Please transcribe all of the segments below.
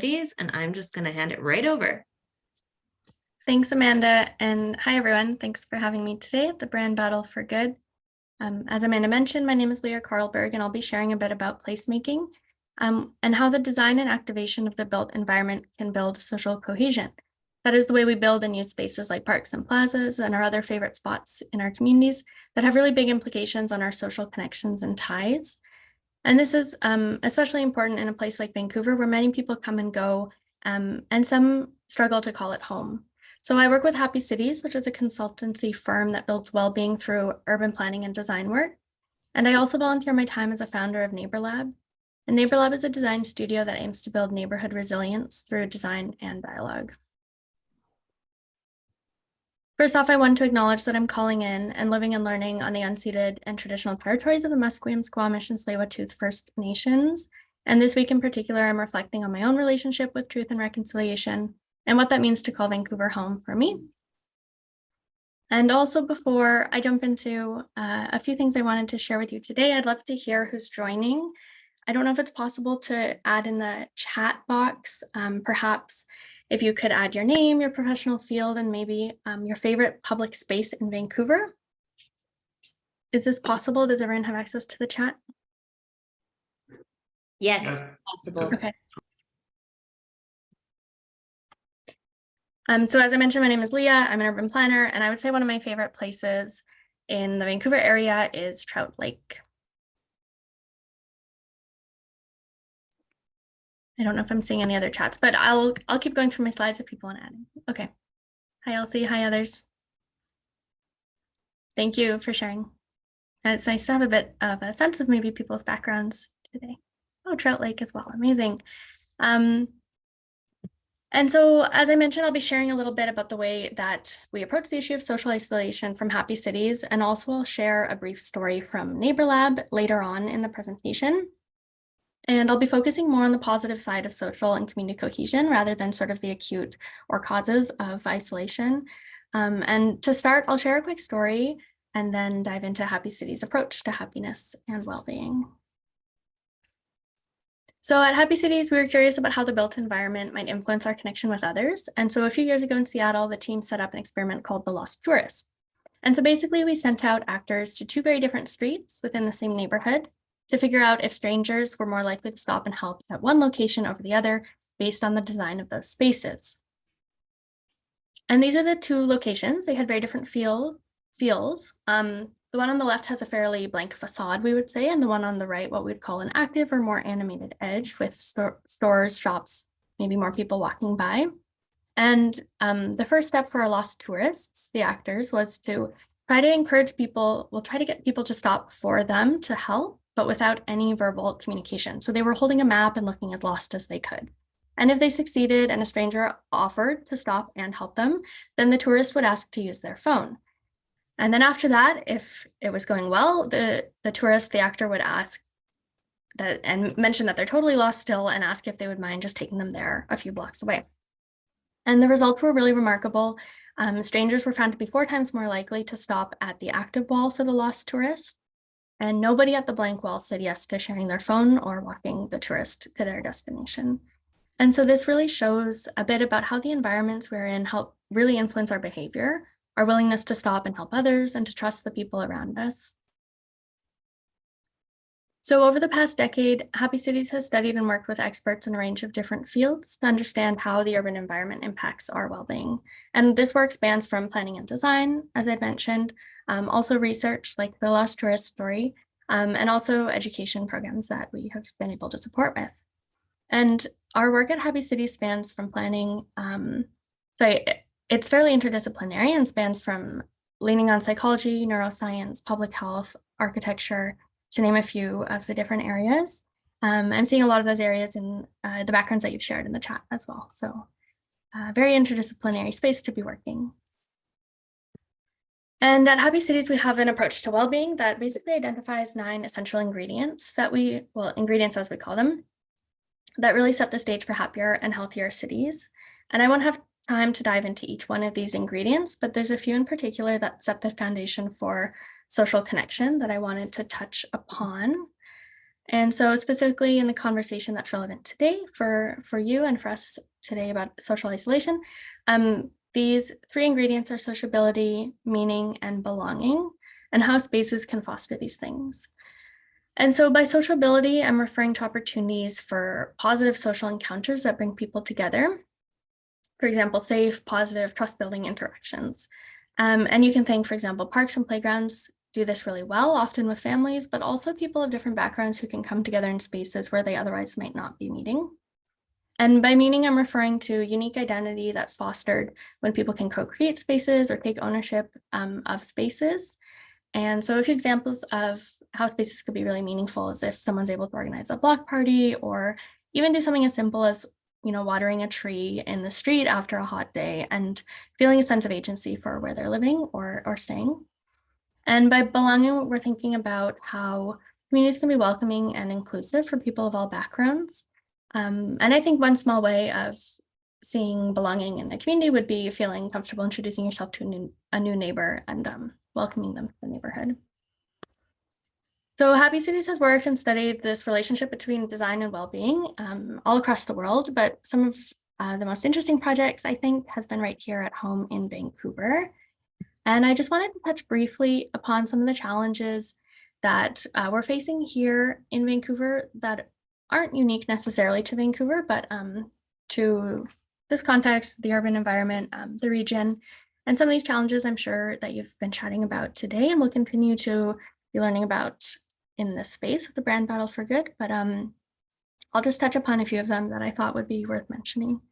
communities, and I'm just going to hand it right over. Thanks, Amanda. And hi, everyone. Thanks for having me today at the Brand Battle for Good. As Amanda mentioned, my name is Leah Karlberg, and I'll be sharing a bit about placemaking and how the design and activation of the built environment can build social cohesion. That is the way we build and use spaces like parks and plazas and our other favorite spots in our communities that have really big implications on our social connections and ties. And this is especially important in a place like Vancouver, where many people come and go, and some struggle to call it home. So I work with Happy Cities, which is a consultancy firm that builds well-being through urban planning and design work. And I also volunteer my time as a founder of Neighbour Lab. And Neighbour Lab is a design studio that aims to build neighborhood resilience through design and dialogue. First off, I want to acknowledge that I'm calling in and living and learning on the unceded and traditional territories of the Musqueam, Squamish, and Tsleil-Waututh First Nations. And this week in particular, I'm reflecting on my own relationship with truth and reconciliation and what that means to call Vancouver home for me. And also, before I jump into a few things I wanted to share with you today, I'd love to hear who's joining. I don't know if it's possible to add in the chat box, perhaps if you could add your name, your professional field, and maybe your favorite public space in Vancouver. Is this possible? Does everyone have access to the chat? Yes, Yeah. possible. Okay. So as I mentioned, my name is Leah. I'm an urban planner, and I would say one of my favorite places in the Vancouver area is Trout Lake. I don't know if I'm seeing any other chats, but I'll keep going through my slides if people want to add. Okay. Hi, Elsie. Hi, others. Thank you for sharing. And it's nice to have a bit of a sense of maybe people's backgrounds today. Oh, Trout Lake as well. Amazing. And so, as I mentioned, I'll be sharing a little bit about the way that we approach the issue of social isolation from Happy Cities, and also I'll share a brief story from Neighbour Lab later on in the presentation. And I'll be focusing more on the positive side of social and community cohesion rather than sort of the acute or causes of isolation. And to start, I'll share a quick story and then dive into Happy Cities' approach to happiness and well-being. So at Happy Cities, we were curious about how the built environment might influence our connection with others. And so a few years ago in Seattle, the team set up an experiment called the Lost Tourist. And so basically we sent out actors to two very different streets within the same neighborhood to figure out if strangers were more likely to stop and help at one location over the other based on the design of those spaces. And these are the two locations. They had very different feels. The one on the left has a fairly blank facade, we would say, and the one on the right, what we'd call an active or more animated edge with stores, shops, maybe more people walking by. And the first step for our Lost Tourists, the actors, was to try to encourage people, try to get people to stop for them to help, but without any verbal communication. So they were holding a map and looking as lost as they could. And if they succeeded and a stranger offered to stop and help them, then the tourist would ask to use their phone. And then after that, if it was going well, the tourist, the actor would ask that and mention that they're totally lost still and ask if they would mind just taking them there a few blocks away. And the results were really remarkable. Strangers were found to be 4 times more likely to stop at the active wall for the lost tourist. And nobody at the blank wall said yes to sharing their phone or walking the tourist to their destination. And so this really shows a bit about how the environments we're in help really influence our behavior, our willingness to stop and help others, and to trust the people around us. So over the past decade, Happy Cities has studied and worked with experts in a range of different fields to understand how the urban environment impacts our well-being. And this work spans from planning and design, as I mentioned, also research like the Lost Tourist story, and also education programs that we have been able to support with. And our work at Happy Cities spans from planning, it's fairly interdisciplinary and spans from leaning on psychology, neuroscience, public health, architecture, to name a few of the different areas. I'm seeing a lot of those areas in the backgrounds that you've shared in the chat as well. So very interdisciplinary space to be working. And at Happy Cities, we have an approach to well-being that basically identifies 9 essential ingredients that ingredients as we call them, that really set the stage for happier and healthier cities. And I won't have time to dive into each one of these ingredients, but there's a few in particular that set the foundation for social connection that I wanted to touch upon. And so specifically in the conversation that's relevant today for you and for us today about social isolation, these three ingredients are sociability, meaning, and belonging, and how spaces can foster these things. And so by sociability, I'm referring to opportunities for positive social encounters that bring people together. For example, safe, positive, trust-building interactions. And you can think, for example, parks and playgrounds do this really well, often with families, but also people of different backgrounds who can come together in spaces where they otherwise might not be meeting. And by meaning, I'm referring to unique identity that's fostered when people can co-create spaces or take ownership of spaces. And so a few examples of how spaces could be really meaningful is if someone's able to organize a block party or even do something as simple as, watering a tree in the street after a hot day and feeling a sense of agency for where they're living or staying. And by belonging, we're thinking about how communities can be welcoming and inclusive for people of all backgrounds. And I think one small way of seeing belonging in a community would be feeling comfortable introducing yourself to a new neighbor and welcoming them to the neighborhood. So Happy Cities has worked and studied this relationship between design and well-being all across the world, but some of the most interesting projects, I think, has been right here at home in Vancouver. And I just wanted to touch briefly upon some of the challenges that we're facing here in Vancouver that aren't unique necessarily to Vancouver, but to this context, the urban environment, the region, and some of these challenges I'm sure that you've been chatting about today and will continue to be learning about in this space with the brand battle for good. But I'll just touch upon a few of them that I thought would be worth mentioning.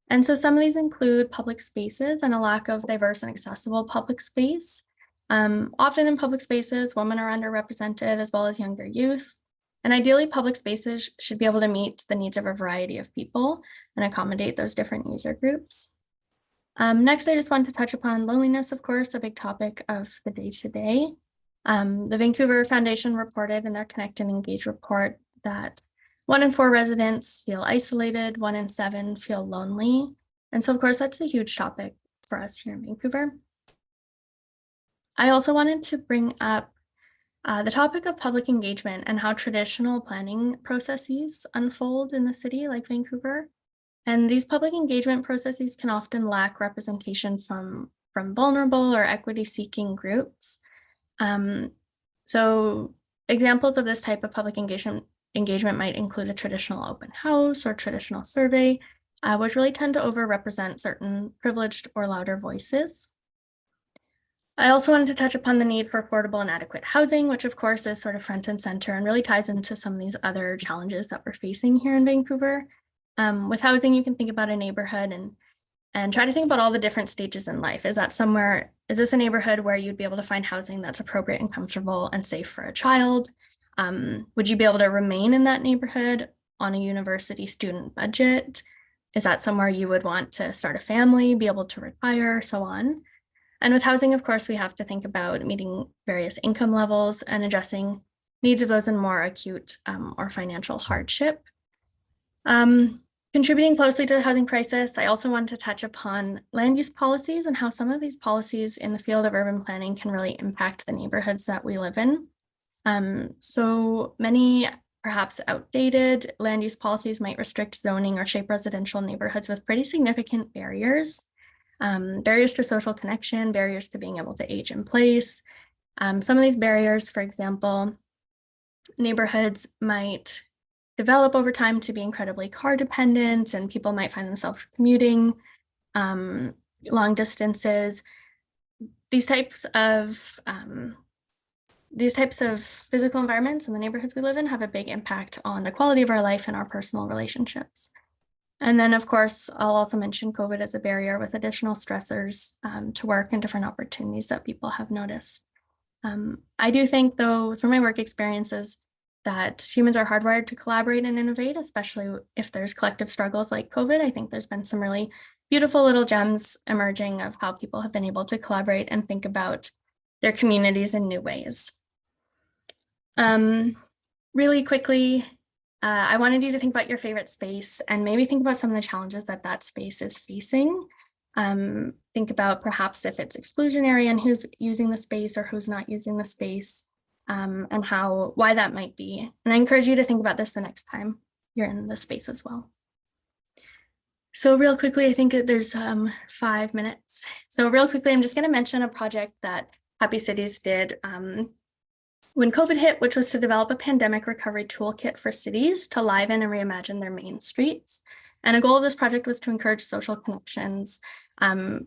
And so some of these include public spaces and a lack of diverse and accessible public space. Often in public spaces, women are underrepresented as well as younger youth. And ideally, public spaces should be able to meet the needs of a variety of people and accommodate those different user groups. Next, I just want to touch upon loneliness, of course, a big topic of the day today. The Vancouver Foundation reported in their Connect and Engage report that 1 in 4 residents feel isolated, 1 in 7 feel lonely. And so, of course, that's a huge topic for us here in Vancouver. I also wanted to bring up the topic of public engagement and how traditional planning processes unfold in the city like Vancouver. And these public engagement processes can often lack representation from vulnerable or equity-seeking groups. So examples of this type of public engagement might include a traditional open house or traditional survey, which really tend to overrepresent certain privileged or louder voices. I also wanted to touch upon the need for affordable and adequate housing, which of course is sort of front and center and really ties into some of these other challenges that we're facing here in Vancouver. With housing, you can think about a neighborhood and try to think about all the different stages in life. Is this a neighborhood where you'd be able to find housing that's appropriate and comfortable and safe for a child? Would you be able to remain in that neighborhood on a university student budget? Is that somewhere you would want to start a family, be able to retire, so on? And with housing, of course, we have to think about meeting various income levels and addressing needs of those in more acute or financial hardship. Contributing closely to the housing crisis, I also want to touch upon land use policies and how some of these policies in the field of urban planning can really impact the neighborhoods that we live in. So many perhaps outdated land use policies might restrict zoning or shape residential neighborhoods with pretty significant barriers. Barriers to social connection, barriers to being able to age in place. Some of these barriers, for example, neighborhoods might develop over time to be incredibly car dependent, and people might find themselves commuting long distances. These types of physical environments in the neighborhoods we live in have a big impact on the quality of our life and our personal relationships. And then, of course, I'll also mention COVID as a barrier with additional stressors to work and different opportunities that people have noticed. I do think, though, through my work experiences, that humans are hardwired to collaborate and innovate, especially if there's collective struggles like COVID. I think there's been some really beautiful little gems emerging of how people have been able to collaborate and think about their communities in new ways. Really quickly, I wanted you to think about your favorite space and maybe think about some of the challenges that space is facing. Think about perhaps if it's exclusionary and who's using the space or who's not using the space. and why that might be. And I encourage you to think about this the next time you're in the space as well. So real quickly, I think that there's 5 minutes. So real quickly, I'm just going to mention a project that Happy Cities did when COVID hit, which was to develop a pandemic recovery toolkit for cities to liven and reimagine their main streets. And a goal of this project was to encourage social connections,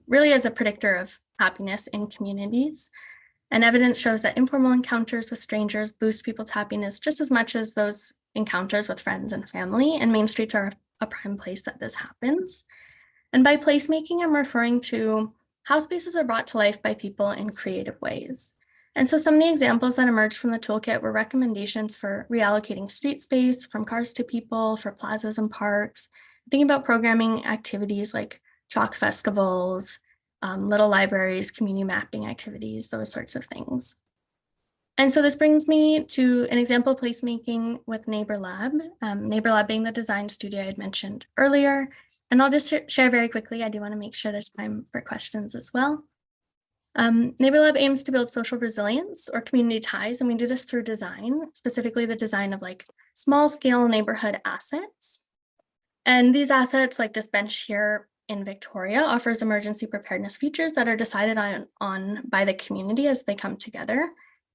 really as a predictor of happiness in communities. And evidence shows that informal encounters with strangers boost people's happiness just as much as those encounters with friends and family. And main streets are a prime place that this happens. And by placemaking, I'm referring to how spaces are brought to life by people in creative ways. And so some of the examples that emerged from the toolkit were recommendations for reallocating street space from cars to people, for plazas and parks, thinking about programming activities like chalk festivals, little libraries, community mapping activities, those sorts of things. And so this brings me to an example of placemaking with Neighbour Lab, Neighbour Lab being the design studio I had mentioned earlier. And I'll just share very quickly. I do want to make sure there's time for questions as well. Neighbour Lab aims to build social resilience or community ties, and we do this through design, specifically the design of like small scale neighborhood assets. And these assets, like this bench here in Victoria, offers emergency preparedness features that are decided on by the community as they come together.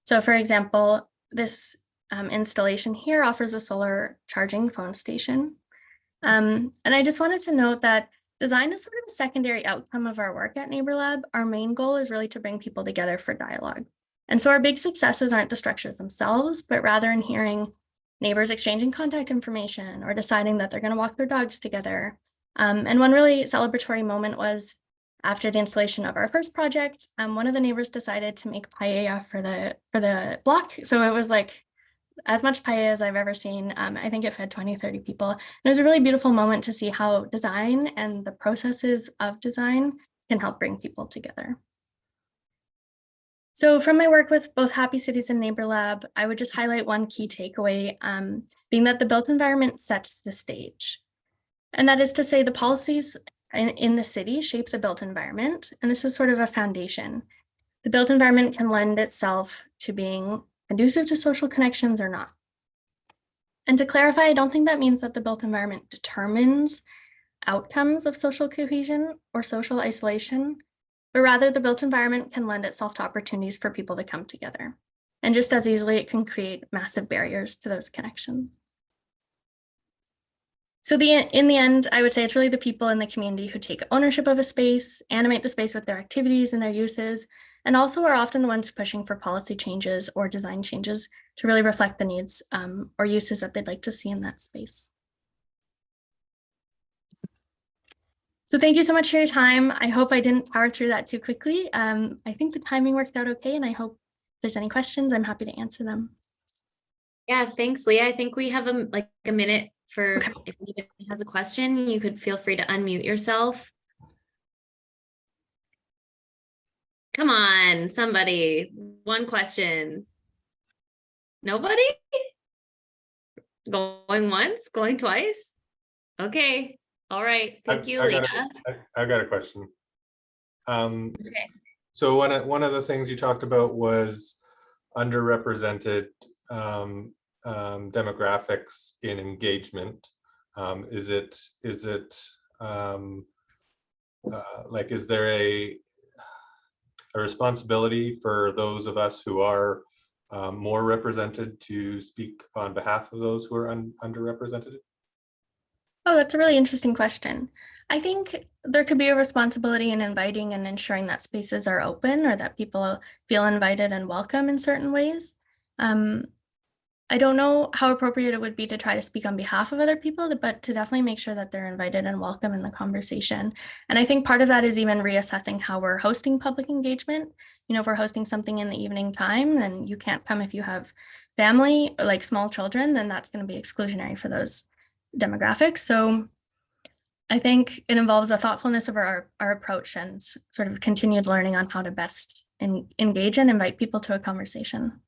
So for example, this installation here offers a solar charging phone station. And I just wanted to note that design is sort of a secondary outcome of our work at Neighbour Lab. Our main goal is really to bring people together for dialogue. And so our big successes aren't the structures themselves, but rather in hearing neighbors exchanging contact information or deciding that they're going to walk their dogs together. And one really celebratory moment was after the installation of our first project, one of the neighbors decided to make paella for the block. So it was like as much paella as I've ever seen. I think it fed 20, 30 people. And it was a really beautiful moment to see how design and the processes of design can help bring people together. So from my work with both Happy Cities and Neighbour Lab, I would just highlight one key takeaway, being that the built environment sets the stage. And that is to say the policies in the city shape the built environment. And this is sort of a foundation. The built environment can lend itself to being conducive to social connections or not. And to clarify, I don't think that means that the built environment determines outcomes of social cohesion or social isolation, but rather the built environment can lend itself to opportunities for people to come together. And just as easily, it can create massive barriers to those connections. So in the end, I would say it's really the people in the community who take ownership of a space, animate the space with their activities and their uses, and also are often the ones pushing for policy changes or design changes to really reflect the needs or uses that they'd like to see in that space. So thank you so much for your time. I hope I didn't power through that too quickly. I think the timing worked out okay, and I hope if there's any questions, I'm happy to answer them. Yeah, thanks, Leah. I think we have a minute for Okay. if anybody has a question, you could feel free to unmute yourself. Come on, somebody. One question. Nobody? Going once? Going twice? Okay. All right. Thank you, Leah. I've got a question. Okay. So one of the things you talked about was underrepresented demographics in engagement. Is there a responsibility for those of us who are more represented to speak on behalf of those who are underrepresented? Oh, that's a really interesting question. I think there could be a responsibility in inviting and ensuring that spaces are open or that people feel invited and welcome in certain ways. I don't know how appropriate it would be to try to speak on behalf of other people, but to definitely make sure that they're invited and welcome in the conversation. And I think part of that is even reassessing how we're hosting public engagement. You know, if we're hosting something in the evening time, then you can't come if you have family, like small children, then that's going to be exclusionary for those demographics. So I think it involves a thoughtfulness of our approach and sort of continued learning on how to best engage and invite people to a conversation.